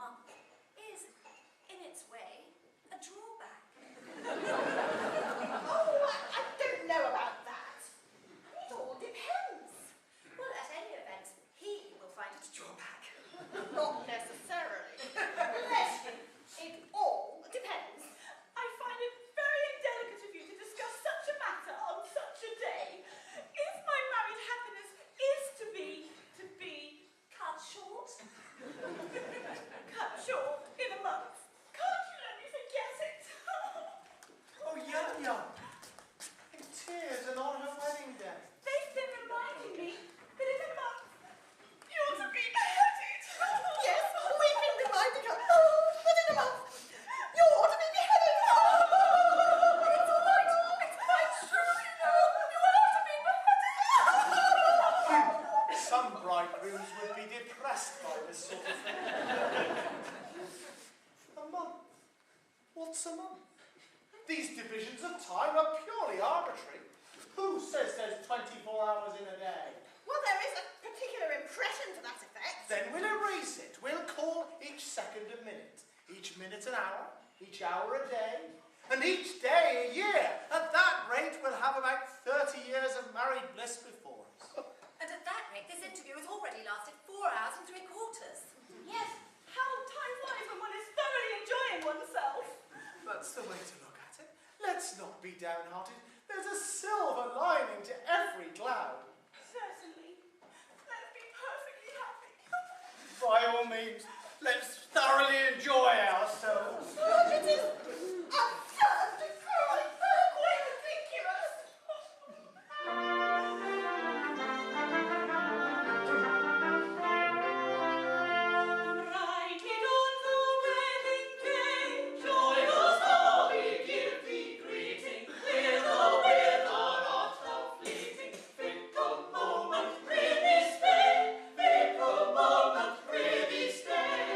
month is, in its way, a drawback. Oh, I don't know about that. It all depends. Well, at any event, he will find it a drawback. Not necessarily. Bless you. It all depends. I find it very indelicate of you to discuss such a matter on such a day. If my married happiness is to be Cut short? cut short in a month, can't you let me forget it? Oh, Yum-Yum. In tears and on her wedding day. They've been reminding me that in a month you're to be beheaded. Yes, we've been reminding her. Oh, but in a month, you ought to be beheaded. Oh, it's quite true, you know. You ought to be beheaded. Some bridegrooms would be depressed by this sort of thing. A month? What's a month? These divisions of time are purely arbitrary. Who says there's 24 hours in a day? Well, there is a particular impression to that effect. Then we'll erase it. We'll call each second a minute, each minute an hour, each hour a day, and each day a year. At that rate, we'll have about 30 years of married bliss before us. And at that rate, this interview has already lasted 4 hours and 3/4. Yes, how time flies when one is thoroughly enjoying oneself. That's the way to look at it. Let's not be downhearted. There's a silver lining to every cloud. Certainly. Let's be perfectly happy. By all means, let's thoroughly enjoy ourselves. Look, it is absurd to call it quite ridiculous. Write it on the wedding day, joyous all we give thee greeting, whither not so fleeting, fickle moment, prithee stay, fickle moment, prithee stay.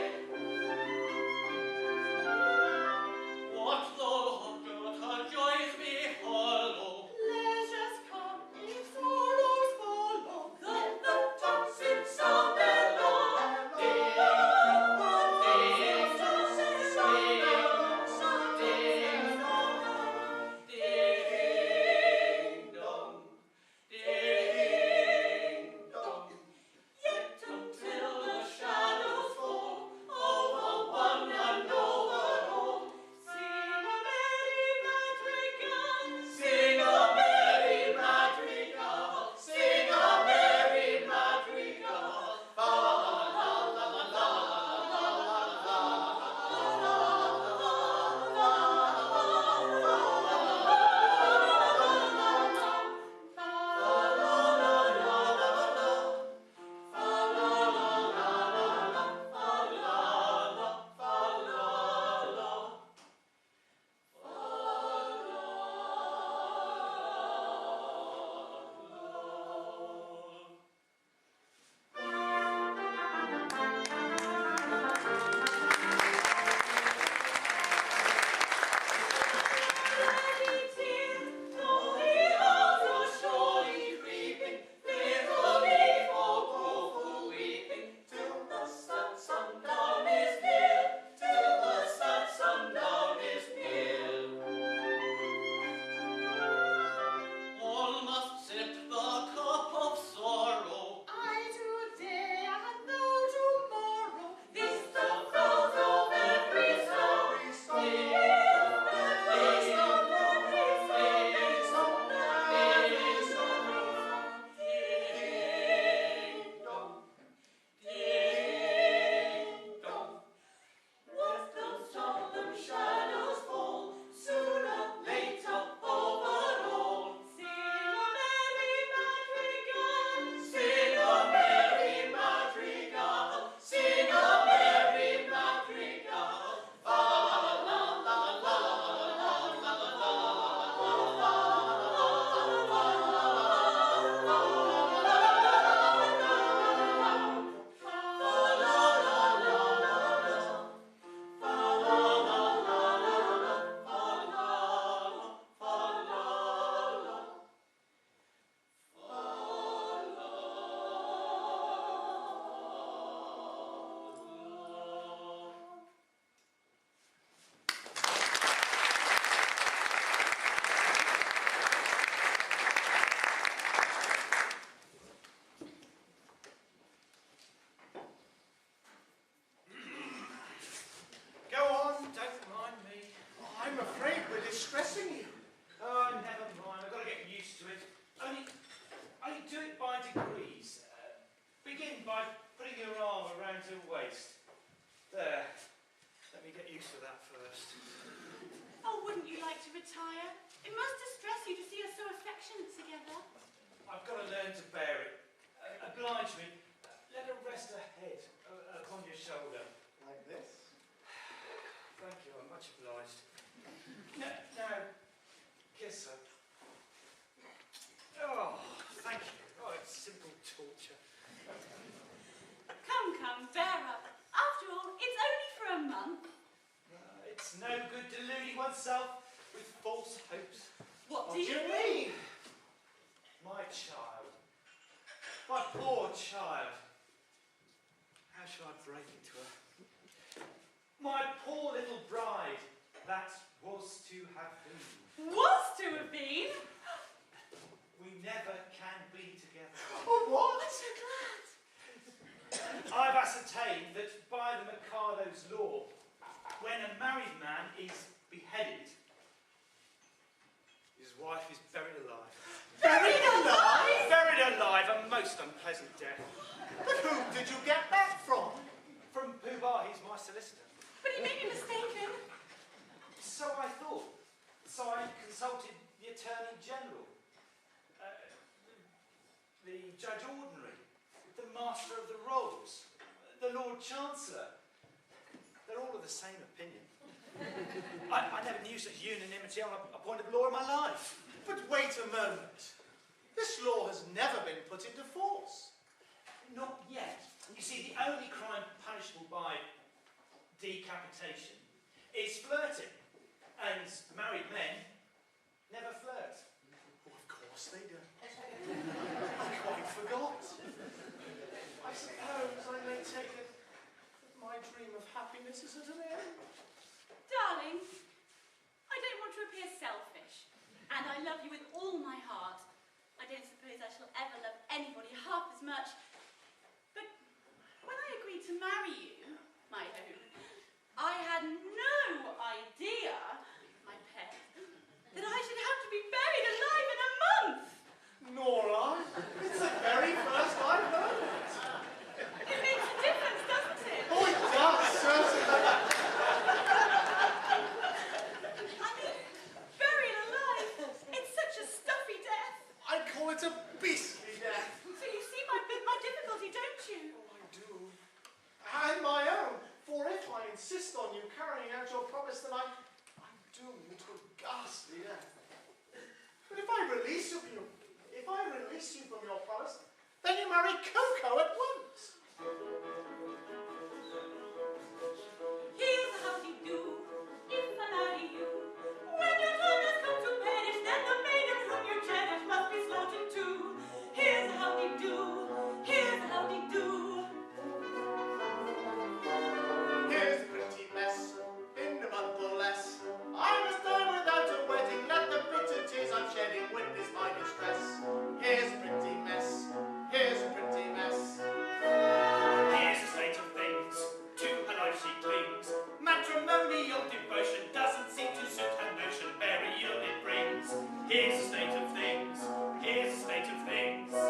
waist. There. Let me get used to that first. Oh, wouldn't you like to retire? It must distress you to see us so affectionate together. I've got to learn to bear it. Oblige me. Let her rest her head upon your shoulder. Like this. Thank you, I'm much obliged. Now, kiss her. Oh, thank you. Oh, it's simple torture. Come, bear up. After all, it's only for a month. It's no good deluding oneself with false hopes. What What do you mean? My child. My poor child. How shall I break it to her? My poor little bride that was to have been. Was to have been? We never can be together. Oh, what? I'm so glad. I've ascertained that by the Mikado's law, when a married man is beheaded, his wife is buried alive. Buried alive? Buried alive, a most unpleasant death. But who did you get that from? From Pooh-Bah, he's my solicitor. But he may be mistaken. So I thought. So I consulted the Attorney General, the Judge Ordinary, the Master of the Rolls, the Lord Chancellor. They're all of the same opinion. I never knew such unanimity on a point of law in my life. But wait a moment. This law has never been put into force. Not yet. You see, the only crime punishable by decapitation is flirting. And married men never flirt. Oh, of course they do. I quite forgot. I suppose I may take it that my dream of happiness is at an end. Darling, I don't want to appear selfish. And I love you with all my heart. I don't suppose I shall ever love anybody half as much. But when I agreed to marry you, my own, I had no idea, my pet, that I should have to be buried alive in a month. Nor I. It's the very first I've heard it. It makes a difference, doesn't it? Oh, it does, certainly. I mean, buried alive. It's such a stuffy death. I call it a beastly death. So you see my difficulty, don't you? Oh, I do. And my own. For if I insist on you carrying out your promise, then I'm doomed to a ghastly death. But if I release you from your promise, then you marry Coco at once. Here's how you do, if I marry you. When your time has come to perish, then the maiden whom you cherish must be slaughtered too. Here's how they do, here's how they do. Here's a pretty mess, in a month or less. I must die without a wedding, let the bitter tears I'm shedding witness my distress. Here's a pretty mess, here's a pretty mess. Here's the state of things. To her life she clings. Matrimonial devotion doesn't seem to suit her notion. Burial it brings. Here's the state of things. Here's the state of things. With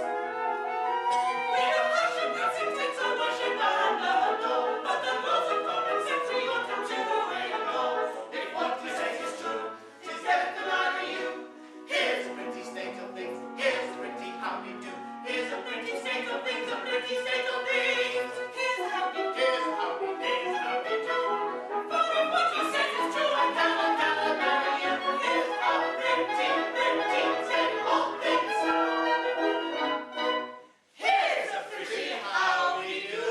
a passion that's intense, I worship and adore. But the laws of common sense we ought to ignore. If what you say is true, 'tis death to marry you. Here's a pretty state of things, here's a pretty how we do. Here's a pretty state of things, a pretty state of things. Here's how they do. Here's how we do. Here's how we do. For if what you say is true, I cannot marry you. Here's how pretty, pretty state of things. Here's a pretty how we do.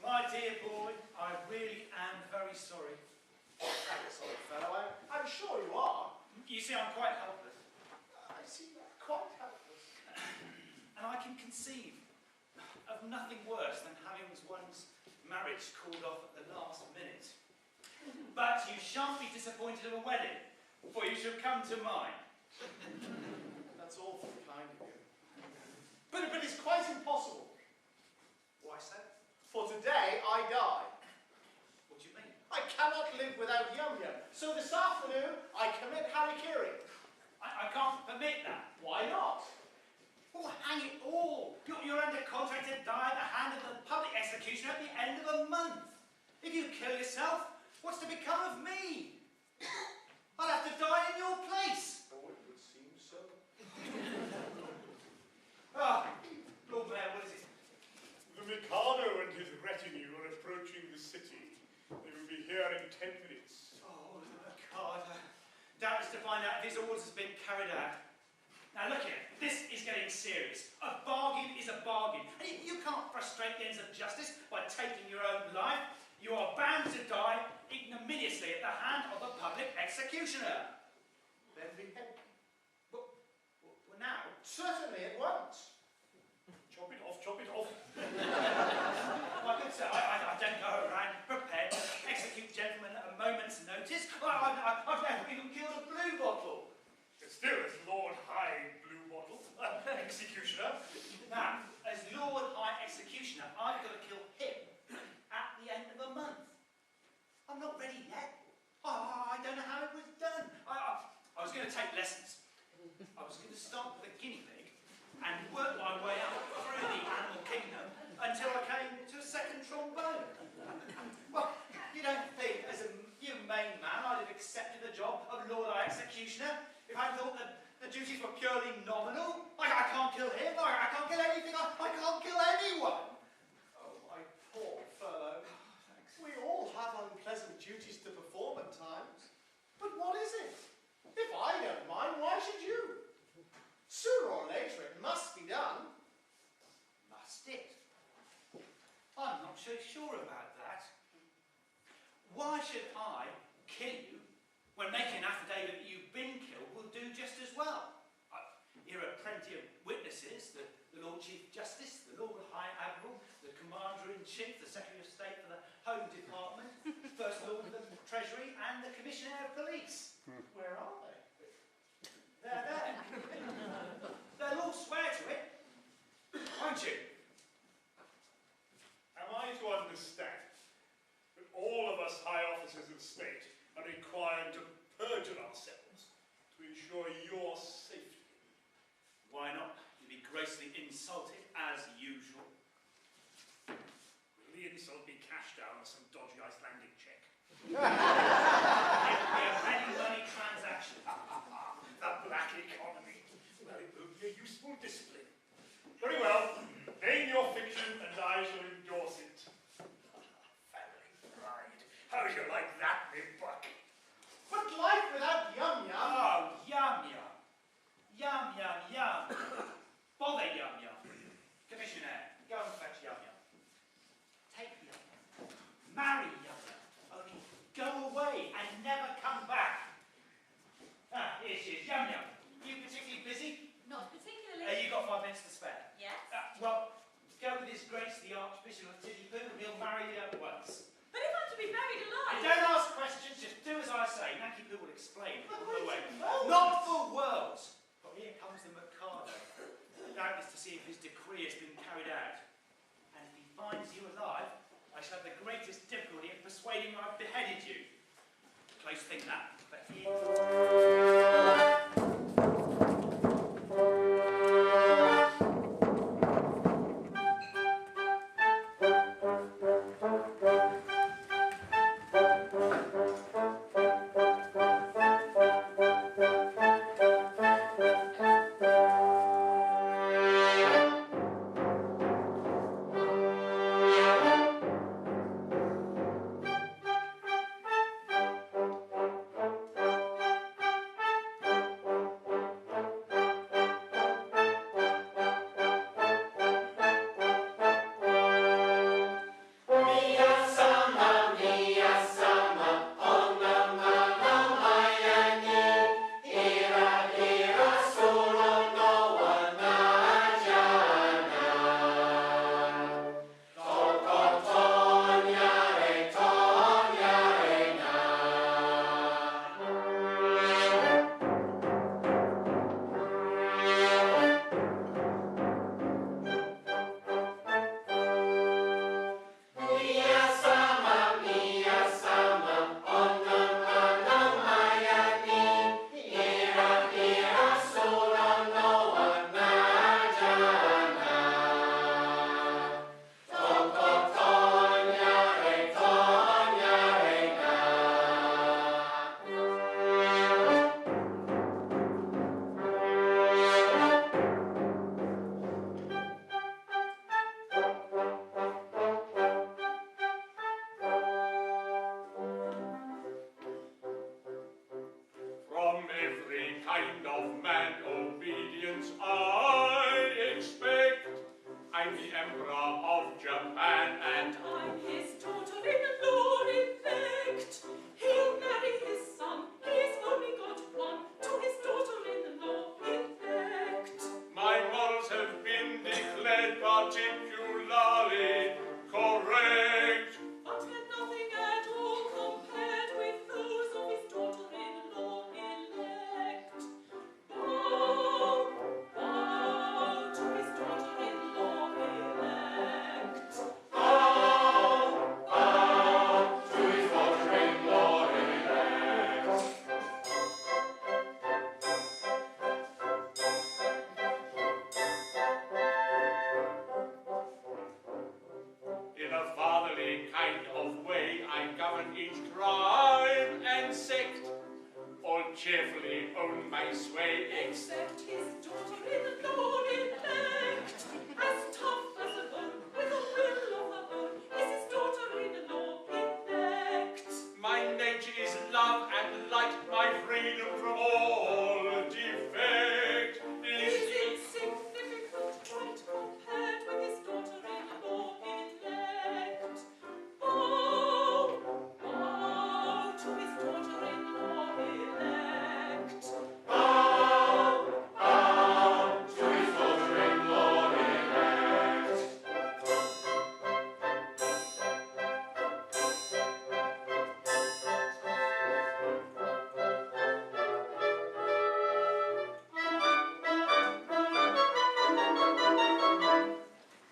My dear boy, I really am very sorry. Thanks, old fellow. I'm sure you are. You see, I'm quite helpless. I see you're quite helpless. And I can conceive of nothing worse than having one's marriage called off at the last minute. But you shan't be disappointed of a wedding, for you shall come to mine. That's awfully kind of you. But it's quite impossible. Why so? For today I die. What do you mean? I cannot live without Yum Yum. So this afternoon, I commit harikiri. I can't permit that. Why not? Well, hang it all. You're under contract to die at the hand of the public executioner at the end of a month. If you kill yourself, what's to become of me? I'll have to die in your place. Oh, it would seem so. Ah, Lord Mayor, what is it? The Mikado and his retinue are approaching the city. They will be here in 10 minutes. Oh, God. Doubtless to find out if his orders have been carried out. Now look here, this is getting serious. A bargain is a bargain. And you can't frustrate the ends of justice by taking your own life. You are bound to die ignominiously at the hand of the public executioner. Then behead me. Well, now? Certainly at once. Chop it off, chop it off. My good sir, I don't go around prepared to execute gentlemen at a moment's notice. I've never even killed a blue bottle. But still, as Lord High Blue Bottle, executioner. Now, as Lord High Executioner, I've got to kill him at the end of a month. I'm not ready yet. I don't know how it was done. I was going to take lessons. I was going to start with a guinea pig and work my way up through the animal kingdom until I came to a second trombone. Well, you don't think, as a humane man, I'd have accepted the job of Lord High Executioner if I thought that the duties were purely nominal? I can't kill him, I can't kill anything, I can't kill anyone. Oh, my poor fellow. Thanks. We all have unpleasant duties to perform at times. But what is it? If I don't mind, why should you? Sooner or later, it must be done. Must it? I'm not so sure about that. Why should I kill you when making an affidavit that you've been killed will do just as well? Here are plenty of witnesses, the Lord Chief Justice, the Lord High Admiral, the Commander-in-Chief, the Secretary of State for the Home Department, First Lord of the Treasury, and the Commissioner of Police. Where are they? They're there. They'll all swear to it, won't you? Am I to understand that all of us high officers of state are required to perjure ourselves to ensure your safety? Why not? You'd be grossly insulted, as usual. Will the insult be cashed down on some dodgy Icelandic check? It would be a ready money transaction. The black economy. Well, it will be a useful discipline. Very well. Name your fiction and I shall endorse it. Family pride. How do you like that, me buck? But life without Yum Yum. Oh, yum yum. Yum yum yum. Bother yum yum. Commissioner, go and fetch yum yum. Take yum yum. Marry yum yum. Only go away and never come back. Ah, here she is, yum yum. You particularly busy? Not particularly. You got 5 minutes to spare. Yes? Well, go with His Grace the Archbishop of Tiddlypoo and he'll marry you at once. But if I'm to be buried alive... Don't ask questions, just do as I say. Nanky Poo will explain all the way. No. Not for worlds. But here comes the Mikado. Doubtless to see if his decree has been carried out. And if he finds you alive, I shall have the greatest difficulty in persuading him I've beheaded you. Close thing that. But kind of man obedience I expect. I'm the Emperor of Japan and I'm his daughter-in-law elect. He'll marry his son. He's only got one. To his daughter-in-law elect. my morals have been declared particularly correct. But they're nothing at all compared with those of his daughter-in-law elect. Bow, bow to his daughter-in-law elect. In a fatherly kind of way, I govern each tribe and sect. All cheerfully own my sway, Except his daughter-in-law elect. As tough as a bone, with a will of her own, is his daughter-in-law elect. my nature is love and light, my freedom from all defect Is is insignificant trait compared with his daughter-in-law elect. Bow, bow to his daughter-in-law elect.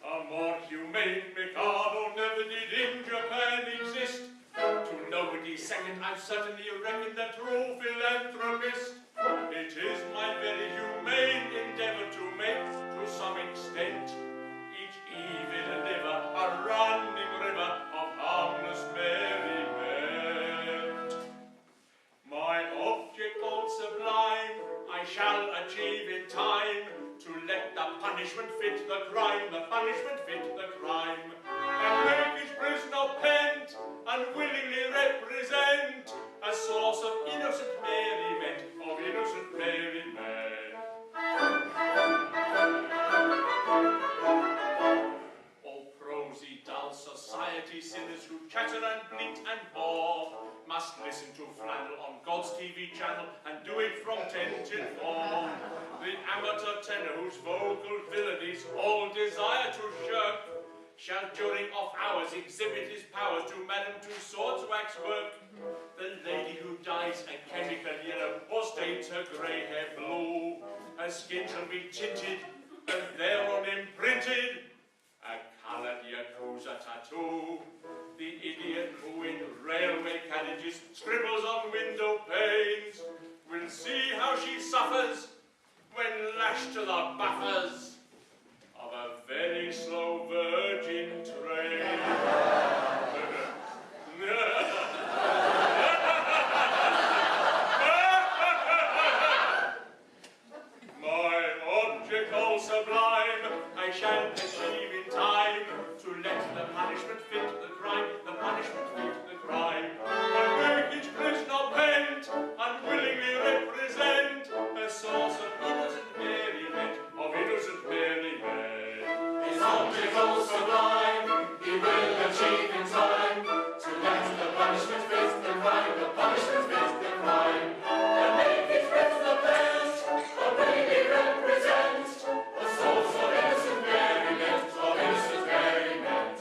a more humane Mikado never did in Japan exist. To nobody second, I'm certainly reckoned a true philanthropist. It is my very humane endeavor to make, to some extent, each evil liver a running river of harmless merriment. My object all sublime, I shall achieve in time, to let the punishment fit the crime, the punishment fit the crime, and make each prisoner pent, unwillingly represent a source of innocent merriment, of innocent merriment. All prosy, dull society sinners who chatter and bleat and bore must listen to Flandel on God's TV channel and do it from 10 till 4. The amateur tenor whose vocal villainies all desire to shirk shall during off hours exhibit his powers to Madame Tussauds waxwork. The lady who dyes a chemical yellow or stains her grey hair blue, her skin shall be tinted and thereon imprinted a coloured Yakuza tattoo. The idiot who in railway carriages scribbles on window panes will see how she suffers when lashed to the buffers of a very slow virgin train. My object all sublime, I shall achieve in time, to let the punishment fit the crime, the punishment fit the crime, and make each prisoner pent, unwillingly represent a source of innocent merriment, of innocent merriment. His object all sublime, he will achieve in time, to let the punishment fit the crime, the punishment fit the crime, and make each prisoner pent, unwillingly represent a source of innocent merriment, of innocent merriment.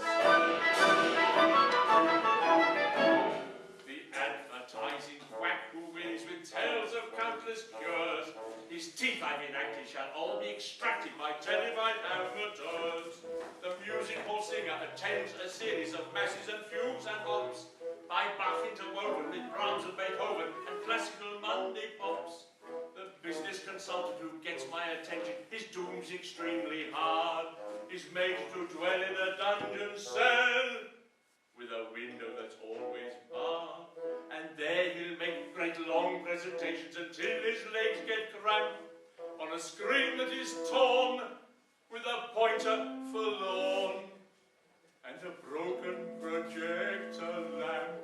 The advertising quack who wins with tales of countless cures, his teeth I've enacted shall all be extracted by terrified amateurs. The music hall singer attends a series of masses and fugues and hops, by Bach interwoven with Brahms and Beethoven and classical Monday pops. The business consultant who gets my attention, his doom's extremely hard, is made to dwell in a dungeon cell with a window that's always barred, and there he'll make great long presentations until his legs get cramped on a screen that is torn with a pointer forlorn and a broken projector lamp.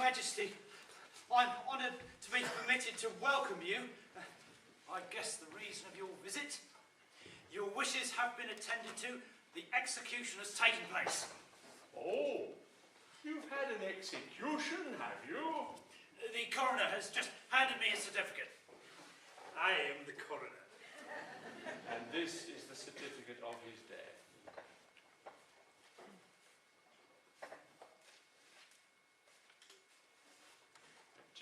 Majesty, I'm honoured to be permitted to welcome you. I guess the reason of your visit. Your wishes have been attended to. The execution has taken place. Oh, you've had an execution, have you? The coroner has just handed me a certificate. I am the coroner. And this is the certificate of his death.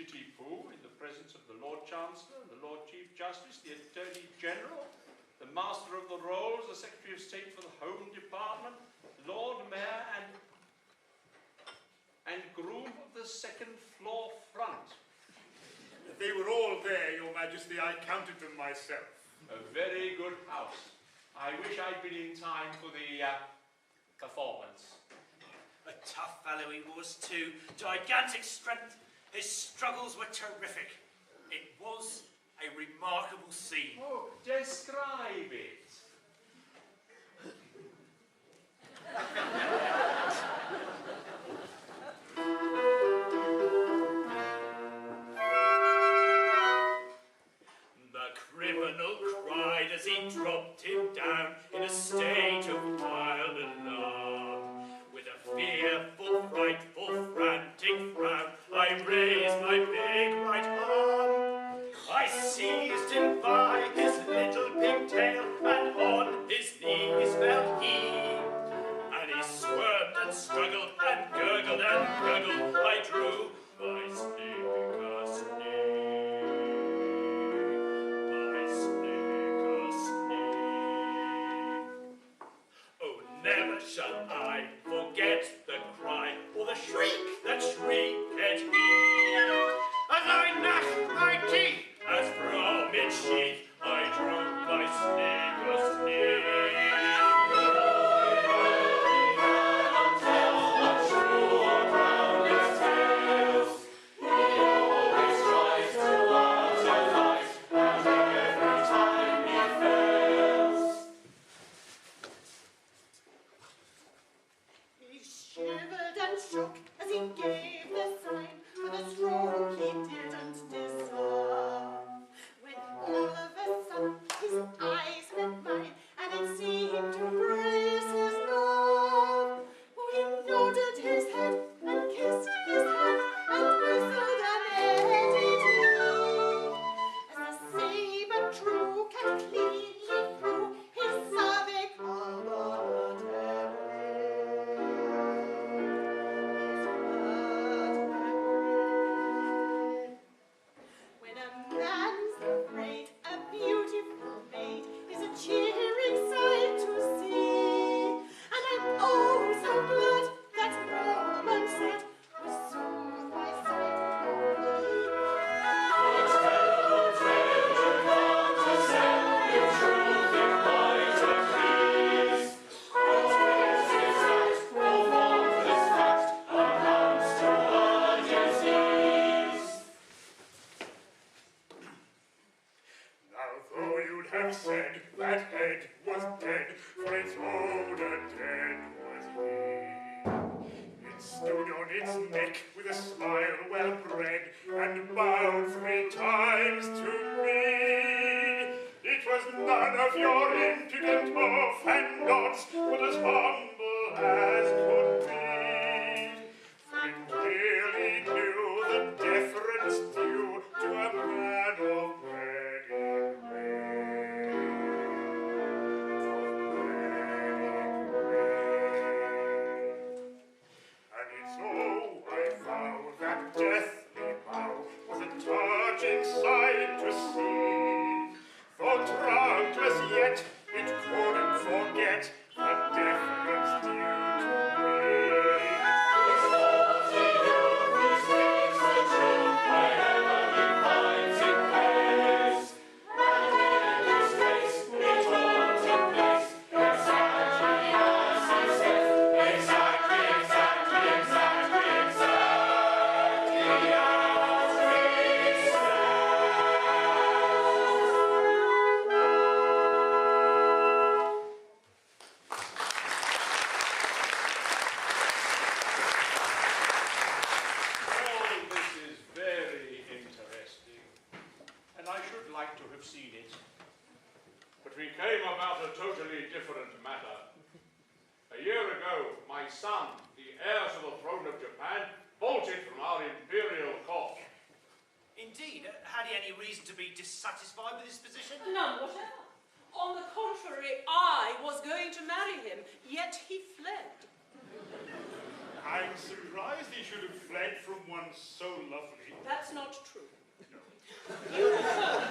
Titipu, in the presence of the Lord Chancellor, the Lord Chief Justice, the Attorney General, the Master of the Rolls, the Secretary of State for the Home Department, Lord Mayor and groom of the second floor front. They were all there, Your Majesty. I counted them myself. A very good house. I wish I'd been in time for the performance. A tough fellow he was too. Gigantic strength. His struggles were terrific. It was a remarkable scene. Oh, describe it. The criminal cried as he dropped him down in a state of wild alarm. With a fearful, frightful, frantic frown, I raised my big right arm. I seized him by his little pigtail, and on his knees fell he. And he squirmed and struggled and gurgled and gurgled. I drew my sneaker snake, my sneaker snake. Oh, never shall I forget the cry or the shriek that shrieked he, as I gnashed my teeth, as from its sheath I drew my sneaker snake. He shivered and shook as he gave the sign, but the stroke he didn't disarm. When all of a sudden his eyes met mine, and it seemed to brace his nerve. Oh, he nodded his head and kissed his hand and whistled an eddy tune. As the sabre drew and cleanly through his cervical artery. When a man's afraid, a beautiful maid is a cheering sight to see. And I'm oh so glad that moment set was soothed by sight for me. It's terrible treasure come to send you truth in whiter keys. What is that? Oh, marvelous fact amounts to a disease. Now, though you'd have said that head was dead, for its owner dead was he. It stood on its neck with a smile well bred, and bowed 3 times to me. It was none of your impudent off and nods, but as humble as could be. For it clearly knew the deference due to a man of wedding ring. And it's oh, I vow that deathly bow was a touching sight to see. Though trunkless yet, it couldn't forget the deference due to me. It's naughty youth who speaks the truth wherever he finds it pays. And in his case, it all took place exactly as he said. Exactly, exactly, exactly, exactly as he said. son, the heir to the throne of Japan, bolted from our imperial court. Indeed, had he any reason to be dissatisfied with his position? None whatever. On the contrary, I was going to marry him, yet he fled. I'm surprised he should have fled from one so lovely. That's not true. You heard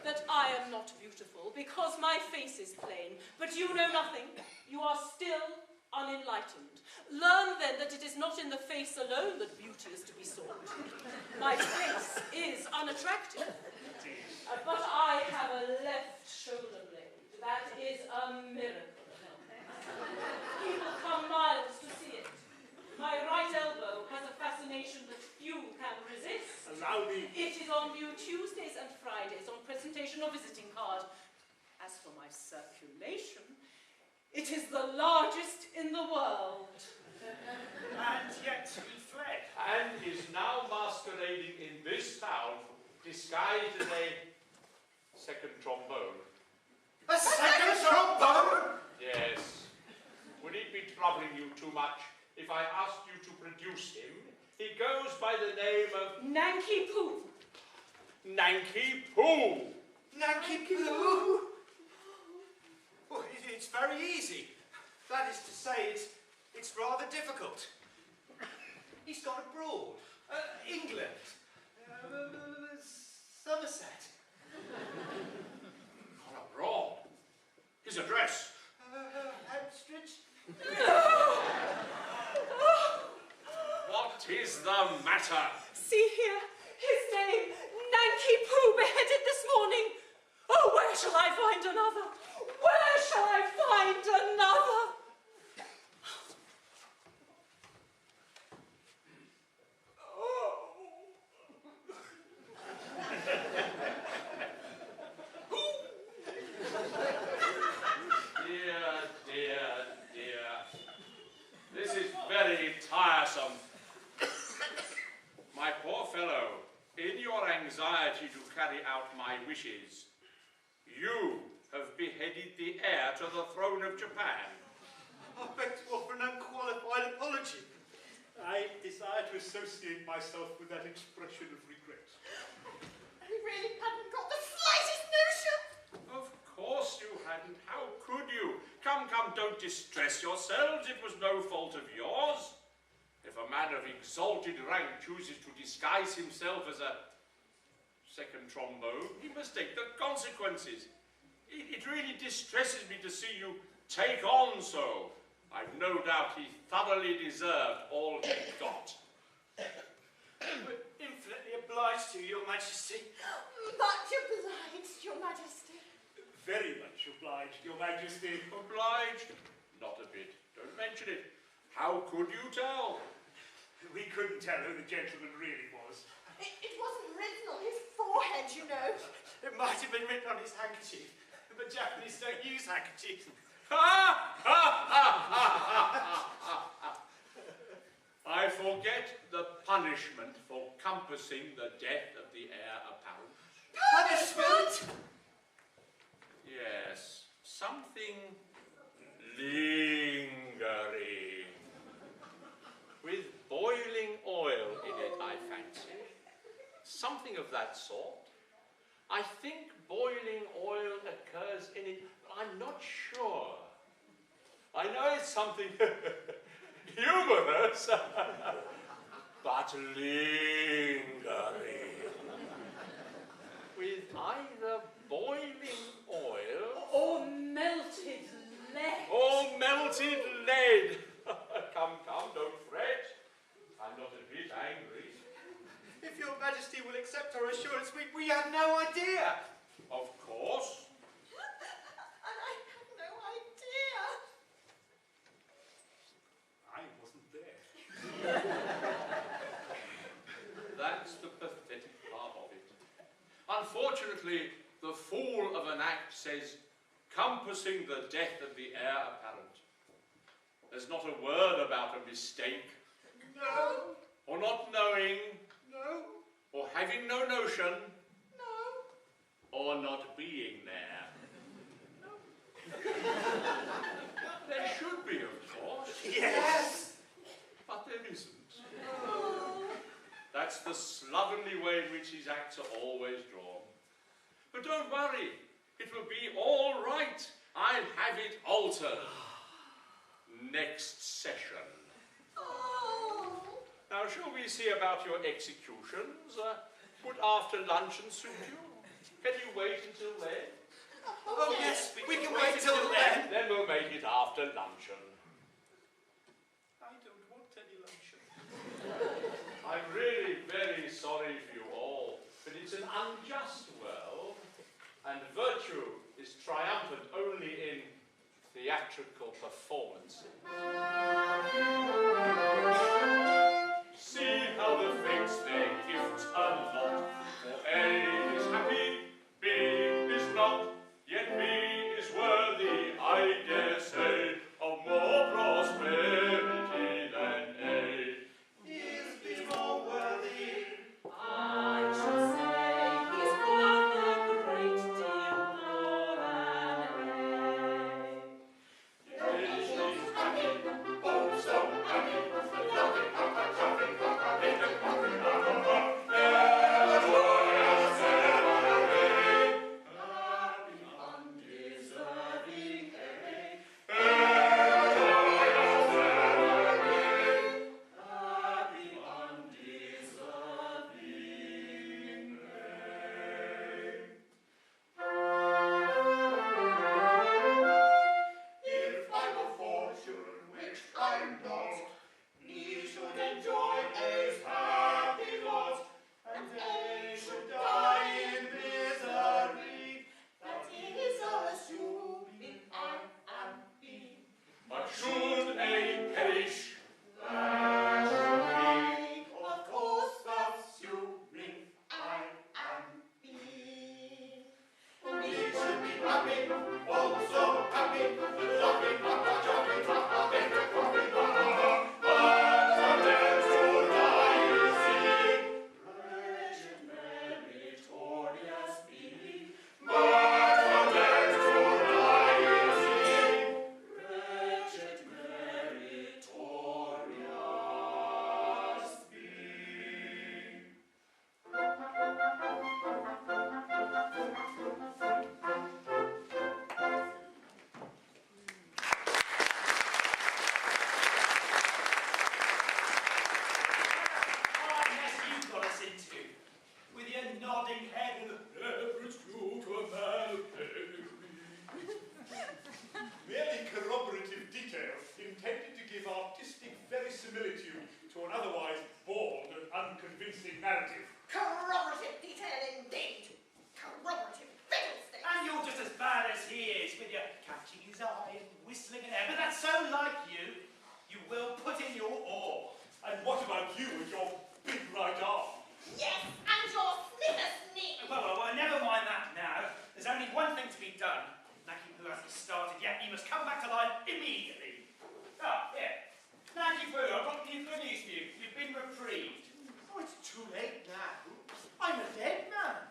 that I am not beautiful because my face is plain, but you know nothing. You are still unenlightened. Learn then that it is not in the face alone that beauty is to be sought. My face is unattractive, but I have a left shoulder blade. That is a miracle. People come miles to see it. My right elbow has a fascination that few can resist. Allow me. It is on view Tuesdays and Fridays on presentation or visiting card. As for my circulation, it is the largest in the world. And yet he fled. And is now masquerading in this town, disguised as a second trombone. A second trombone? Yes. Would it be troubling you too much if I asked you to produce him? He goes by the name of Nanki Poo. Nanki Poo. Nanki Poo? Well, it's very easy. That is to say, it's rather difficult. He's gone abroad. England. Somerset. Gone abroad. His address. Hemstridge. What is the matter? See here, his name, Nanki Poo, beheaded this morning. Oh, where shall I find another? Where shall I find another? Dear. This is very tiresome. My poor fellow, in your anxiety to carry out my wishes, you have beheaded the heir to the throne of Japan. I beg to offer an unqualified apology. I desire to associate myself with that expression of regret. He really hadn't got the slightest notion. Of course you hadn't. How could you? Come, don't distress yourselves. It was no fault of yours. If a man of exalted rank chooses to disguise himself as a second trombone, he must take the consequences. It really distresses me to see you take on so. I've no doubt he thoroughly deserved all he got. We're infinitely obliged to you, Your Majesty. Much obliged, Your Majesty. Very much obliged, Your Majesty. Obliged? Not a bit. Don't mention it. How could you tell? We couldn't tell who the gentleman really was. It wasn't written on his forehead, you know. It might have been written on his handkerchief, but Japanese don't use handkerchiefs. I forget the punishment for compassing the death of the heir apparent. Punishment? Yes, something lingering. With boiling oil in it, I fancy. Something of that sort. I think boiling oil occurs in it, but I'm not sure. I know it's something humorous, but lingering. With either boiling oil Or melted lead. or melted lead. Come, don't fret. I'm not a bit angry. If Your Majesty will accept our assurance, we had no idea. Of course. And I had no idea. I wasn't there. That's the pathetic part of it. Unfortunately, the fool of an act says, compassing the death of the heir apparent. There's not a word about a mistake, No, or not knowing, no, or having no notion, no. or not being there. There should be, of course. Yes. the slovenly way in which his acts are always drawn. But don't worry, it will be all right. I'll have it altered. Next session. Oh. Now, shall we see about your executions? Would after luncheon suit you? Can you wait until then? Oh, yes, we can wait till then. Then we'll make it after luncheon. I don't want any luncheon. I'm really very sorry for you all, but it's an unjust world, and virtue is triumphant only in theatrical performances. See how the fates their gifts allot, for A is happy, B is not, yet B is worthy, I dare say, of more prosperity than A. Is B more worthy? I should say he's worth a great deal more than A. Is happy, oh so happy, loving, jumping, making, undeserving happy, undeserving If I'm a fortune, which I'm not, me should enjoy A's happy lot, and A should die in misery. That is assuming I am B. But should A perish, that should be, of course, assuming I am B. We should be happy, oh so happy, loving, jumping, making, but there's to rising, wretched meritorious be. But there's to rising, wretched meritorious be. What mess you've got us into? With your nodding head and reference you to a man of pedigree. Merely corroborative detail intended to give artistic verisimilitude to an otherwise bald and unconvincing narrative. Corroborative detail indeed. Corroborative fiddlestick. And you're just as bad as he is with your catching his eye and whistling an air. But that's so like you. You will put in your oar. And what about you and your big right arm? Yes, and your snipper-sneak. Well, never mind that now. There's only one thing to be done. Naki, who hasn't started yet, he must come back to life immediately. Ah, here. Naki, I've got new good news for you. You've been reprieved. Oh, it's too late now. I'm a dead man.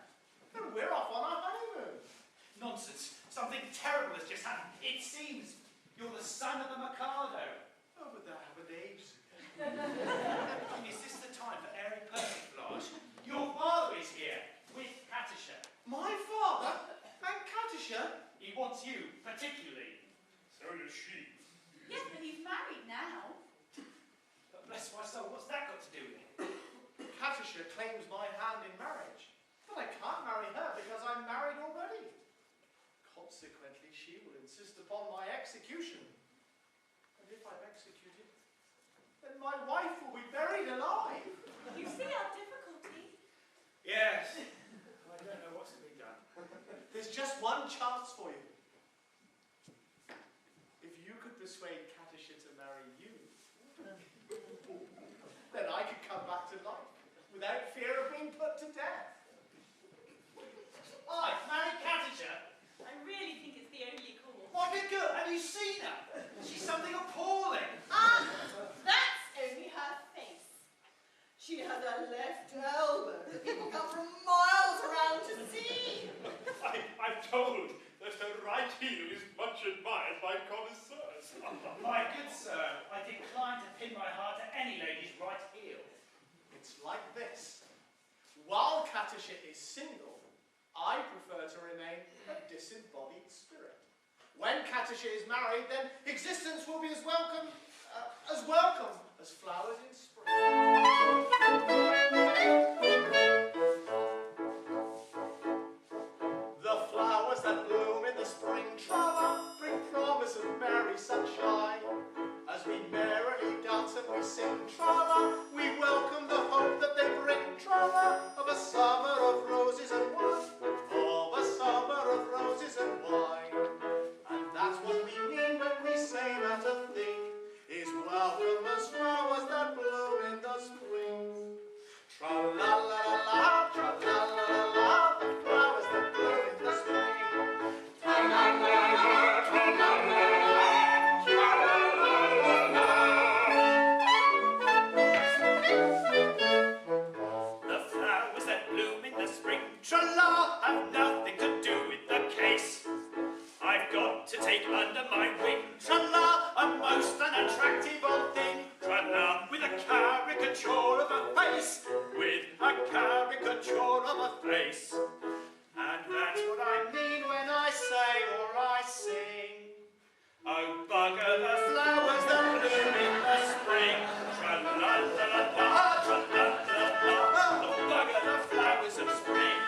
And we're off on our honeymoon. Nonsense. Something terrible has just happened. It seems you're the son of the Mikado. Oh, but that happened ages ago. Is this the time for airy persiflage? Your father is here with Katisha. My father? And Katisha? He wants you particularly. So does she. Yes, but he's married now. But bless my soul, what's that got to do with it? Katisha claims my hand in marriage. But I can't marry her because I'm married already. Consequently, she will insist upon my execution. And if I'm executed, then my wife will be buried alive. You see our difficulty. Yes. I don't know what's to be done. There's just one chance for you. If you could persuade Katisha to marry you, then I could come back to life without fear of being put to death. I marry Katisha? I really think it's the only course. Why, good girl, have you seen her? She's something appalling. Ah, that's only her face. She has a left elbow that people come from miles around to see. I'm told that her right heel is much admired by connoisseurs. My good sir, I decline to pin my heart to any lady's right heel. It's like this. Katusha is single, I prefer to remain a disembodied spirit. When Katusha is married, then existence will be as welcome as flowers in spring. The flowers that bloom in the spring, tra-la, bring promise of merry sunshine. As we merrily dance and we sing, tra-la, we welcome the hope that they bring, tra-la, of a summer of roses and wine, of a summer of roses and wine. And that's what we mean when we say that a thing is welcome as flowers that bloom in the spring. Tra-la-la-la-la, tra-la-la-la-la, the flowers that bloom in the spring. Tra-la-la-la, tra-la-la-la-la, tra-la-la-la-la. The flowers that bloom in the spring, tra-la, have nothing to do with the case. I've got to take under my wing, tra-la, a most unattractive old thing, tra-la, with a caricature of a face, with a caricature of a face. And that's what I mean when I say or I sing. Oh, bugger the flowers that bloom in the spring, tra-la-la-la-la, tra-la-la-la-la, oh, bugger the flowers of spring.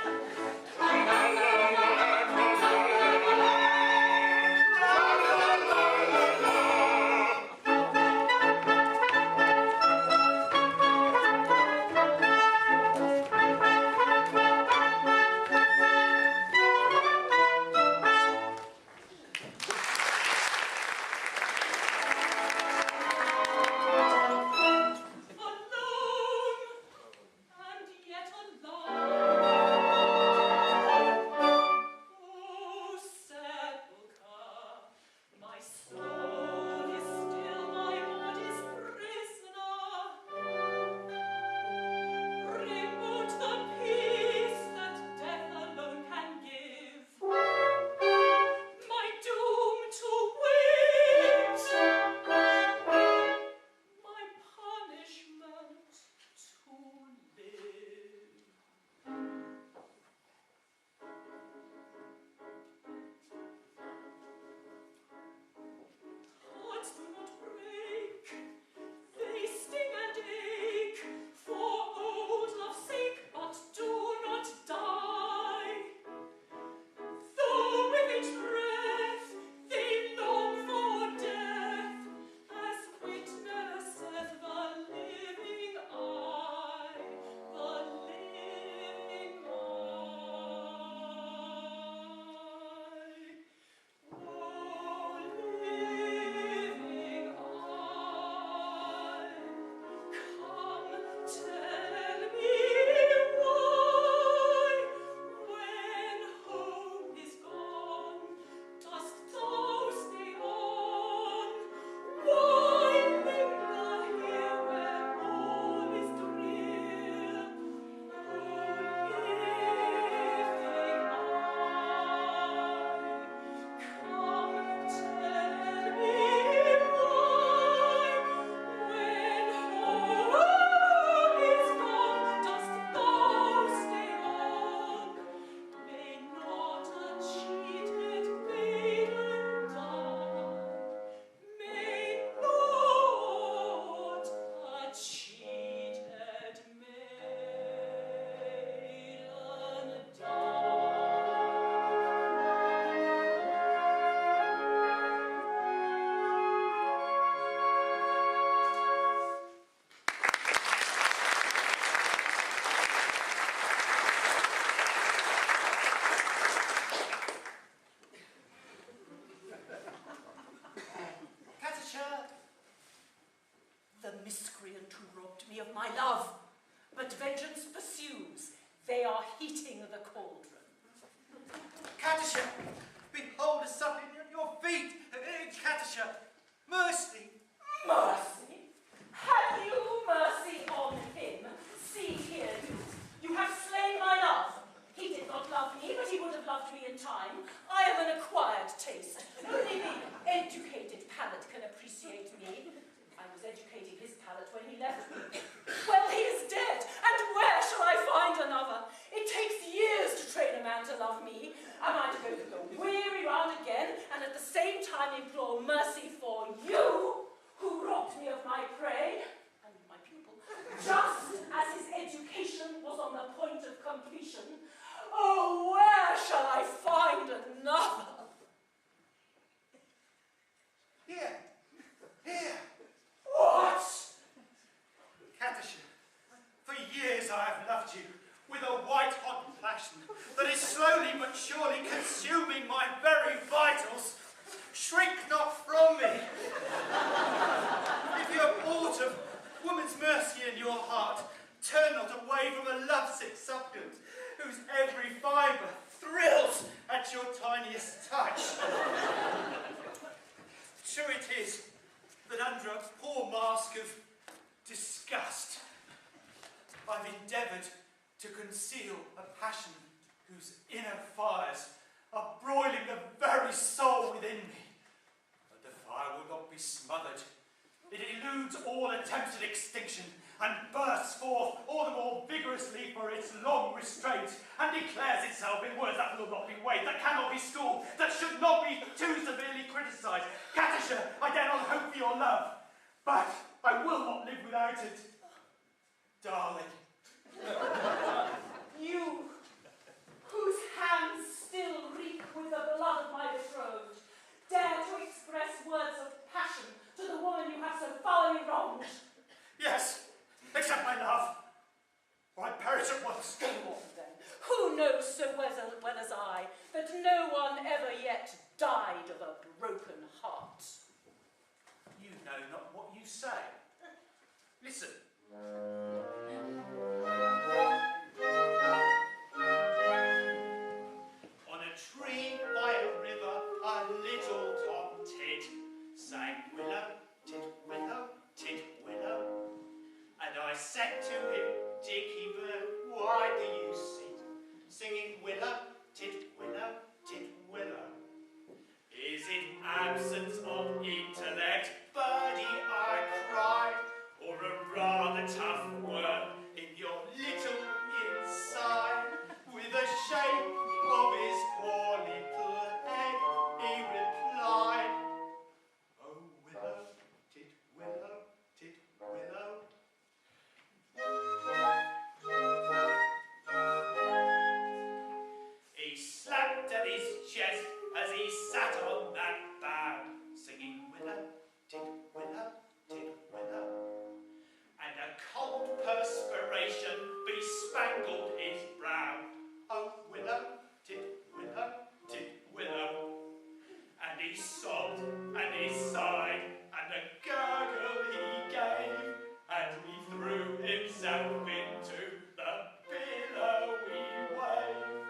my love, but vengeance pursues. They are heating the cauldron. Katusha, behold a son at your feet. Katusha, mercy. Mercy? Have you mercy on him? See here, you have slain my love. He did not love me, but he would have loved me in time. I am an acquired taste. Only the educated palate can appreciate me. I was educating his palate when he left me. Well, he is dead, and where shall I find another? It takes with a white-hot passion that is slowly but surely consuming my very vitals. Shrink not from me. If you have aught of woman's mercy in your heart, turn not away from a lovesick suppliant whose every fibre thrills at your tiniest touch. True it is that under a poor mask of disgust, I've endeavoured to conceal a passion whose inner fires are broiling the very soul within me. But the fire will not be smothered. It eludes all attempts at extinction and bursts forth all the more vigorously for its long restraint, and declares itself in words that will not be weighed, that cannot be schooled, that should not be too severely criticised. Katisha, I dare not hope for your love, but I will not live without it. Darling. You, whose hands still reek with the blood of my betrothed, dare to express words of passion to the woman you have so foully wronged. Yes, accept my love, or I perish at once. Go on then. Who knows so well as I that no one ever yet died of a broken heart? You know not what you say. Listen. On a tree by a river, a little tom-tit sang willow, tit, willow, tit, willow. And I said to him, Dicky bird, why do you sit singing willow, tit, willow, tit, willow? Is it absence of intellect, birdie, I cried, or a rather tough worm in your little inside? With a shake of his poor little head, he replied, oh, willow, tit, willow, tit, willow. He slapped at his chest as he sat on that bough, singing willow, tit, willow, tit, willow. And a cold perspiration bespangled his brow. Oh, willow, tit, willow, tit, willow. And he sobbed and he sighed, and a gurgle he gave, and he threw himself into the billowy wave.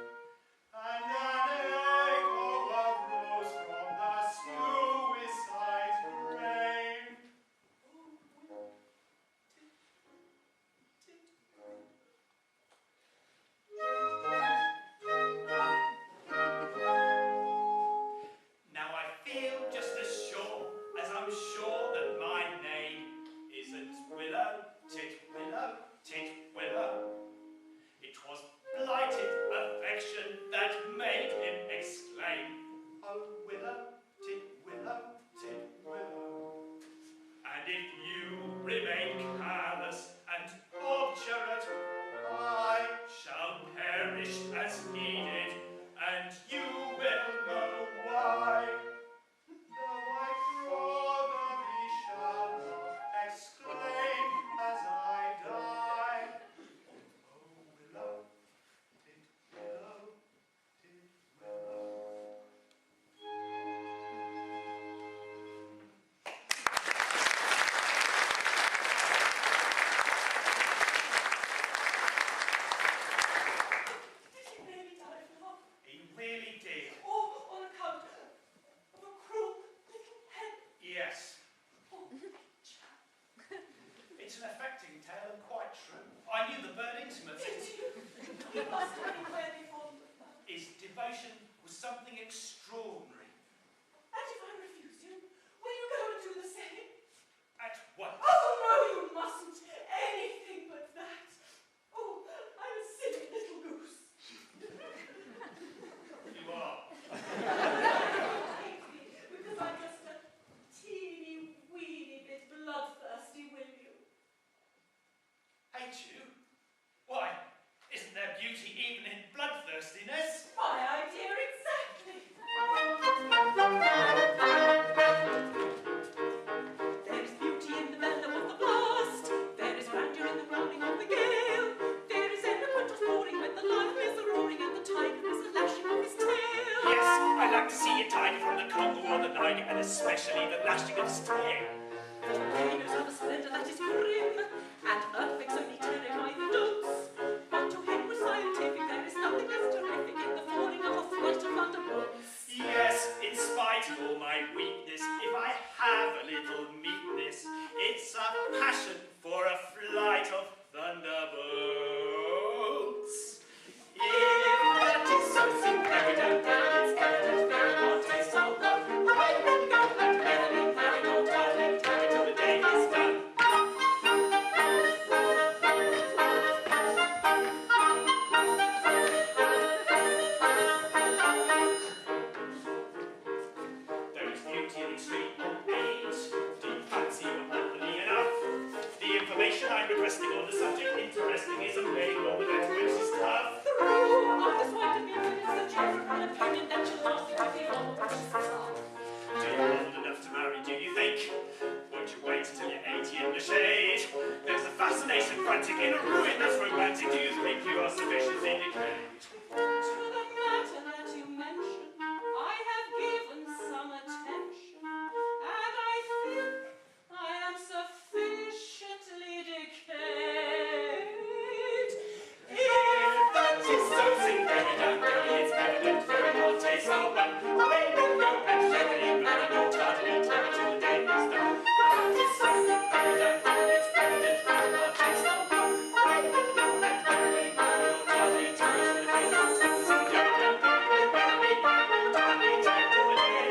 And an echo arose from the suicide's grave. Now I feel just as sure as I'm sure that my name isn't Willow, tit, willow, tit, willow. It was blighted affection that made him exclaim, oh, willow, tit, willow, tit, willow. And if you remain careless and obdurate, I shall perish as he did, and you will know why. Though I probably shall not exclaim as I die. Oh, willow, tit, willow, tit, willow. Did he really die of love? He really did. Or on account of a cruel little hen? Yes. Oh, chap. It's an affecting tale and quite true. I knew the bird intimately. Did you? You must have been really fond of her. His devotion was something extraordinary. And if I refuse you, will you go and do the same? At once. Oh, no, you mustn't. Anything but that. Oh, I'm a silly little goose. You are. Hate me, because I'm just a teeny weeny bit bloodthirsty, will you? Hate you? Why, isn't there beauty even in bloodthirstiness? My idea exactly. especially the lashing of steel. Volcanoes are the splendor that is grim, and earthquakes only terrify the dogs. But to him who's scientific, there is nothing less terrific in the falling of a flight of thunderbolts. Yes, in spite of all my weakness, if I have a little meekness, it's a passion for a flight of thunderbolts. If that is something very don't tell, it's evident very well taste so well. Away we go and merrily, merry no darling, tarry till the day is done. There is beauty in extreme old age. Do you fancy you're openly enough? The information I'm requesting on the subject interesting is a mail or the letter which is tough. Through on this white opinion, it's the general opinion that you'll last if you all the precious stuff. Do you old enough to marry, do you think? Won't you wait till you're 80 in the shade? There's a fascination frantic in a ruin that's romantic. Do you think you are sufficiently decayed? To the matter that you mention, I have given some attention, and I think I am sufficiently decayed. If That is something very damn dirty, it's evident, very well taste so well. Away we go and merrily, merry no tardily, tarry till the day is done. That is something very damn dirty, it's evident, very well taste so well. Away we go and merrily, merry no tardily, tarry till the day is done. Something very damn dirty, merrily, merry no tardily, tarry till the day is done.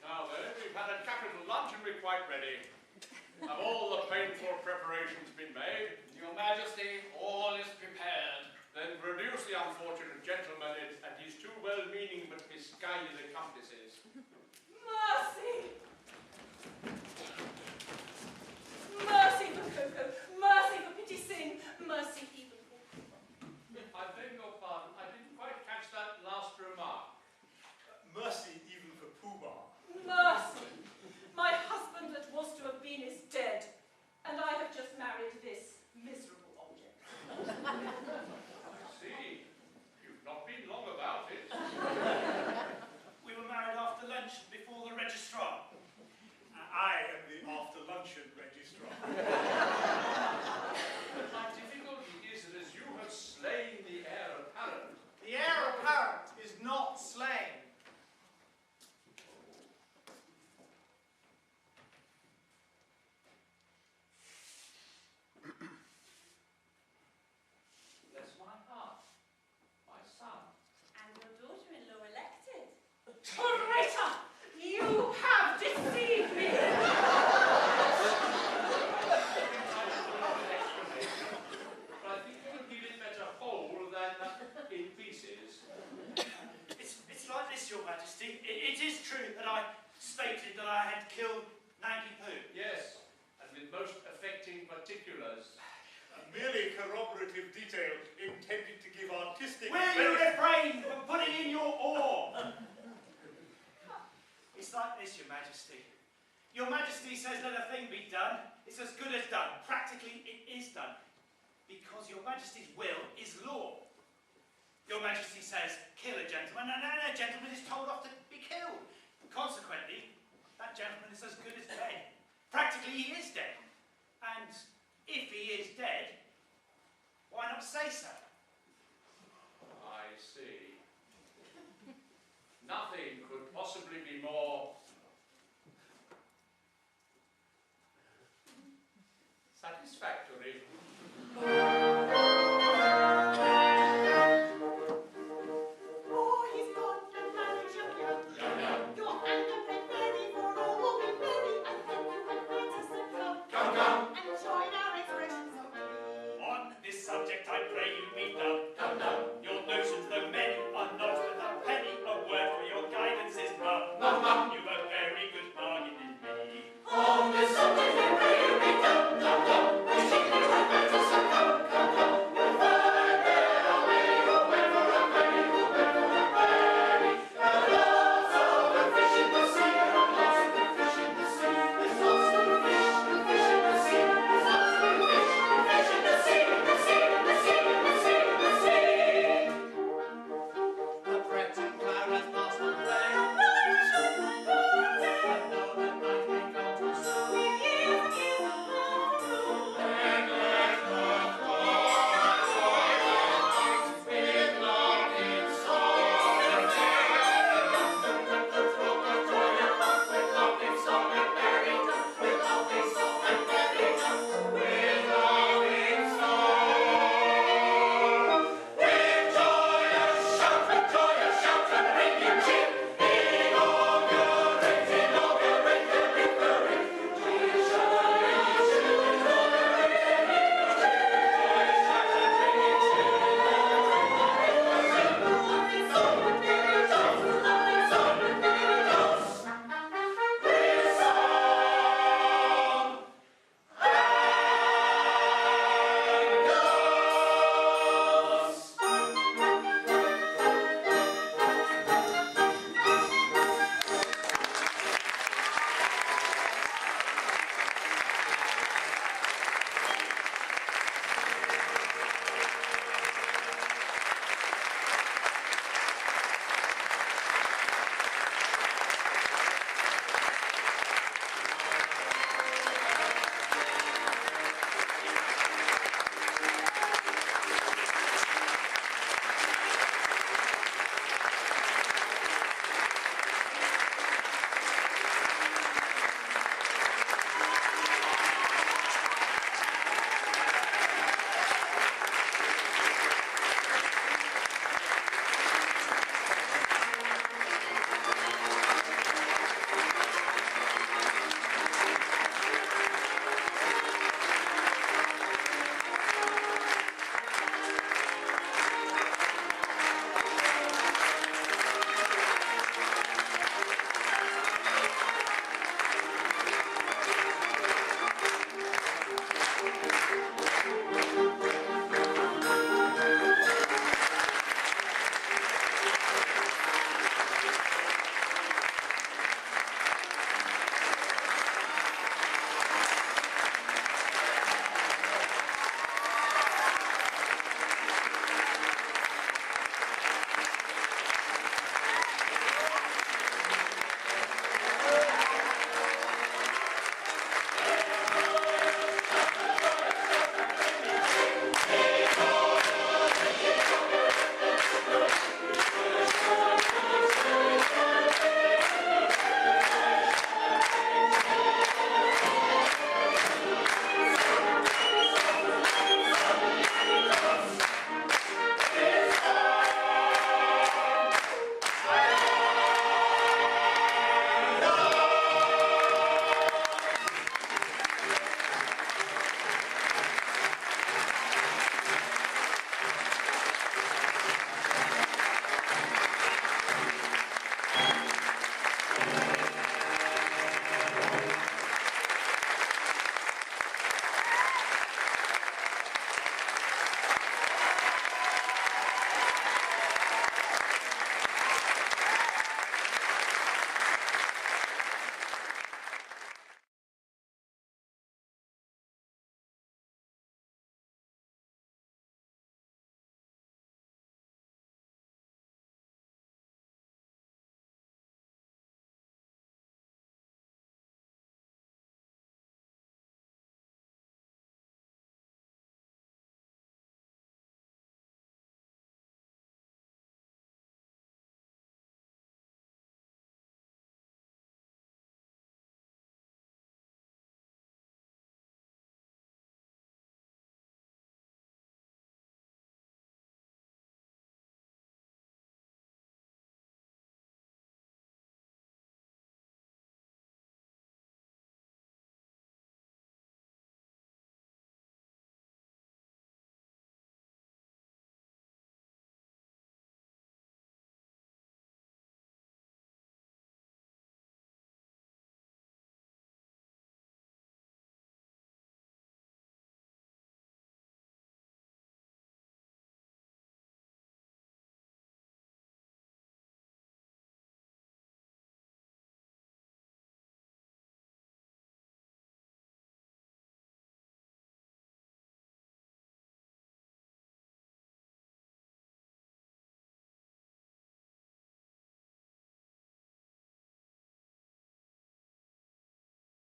Now then, we've had a capital lunch and we're quite ready. Have all the painful preparations been made? Your Majesty, all is prepared. Then produce the unfortunate gentleman and his two well-meaning but misguided accomplices. mercy! Mercy for Coco, mercy for Pity Sing, mercy even for I beg your pardon, I didn't quite catch that last remark. Mercy even for Pooh-Bah. mercy. My husband that was to have been is dead, and I have just married this miserable object. I see. You've not been long about it. We were married after lunch before the registrar. I am the after-luncheon registrar. My difficulty is that as you have slain the heir apparent, The heir apparent is not slain. Bless my heart, my son. And your daughter-in-law elected. Traitor! You have deceived me! but I think you would give it better whole than in pieces. It's like this, Your Majesty. It is true that I stated that I had killed Nanky Poo. Yes, and with most affecting particulars. A merely corroborative detail intended to give artistic... Will you refrain from putting in your oar? It's like this, Your Majesty. Your Majesty says let a thing be done. It's as good as done. Practically, it is done. Because Your Majesty's will is law. Your Majesty says, kill a gentleman, and a gentleman is told off to be killed. Consequently, that gentleman is as good as dead. Practically, he is dead. And if he is dead, why not say so? I see. Nothing could possibly be more satisfactory.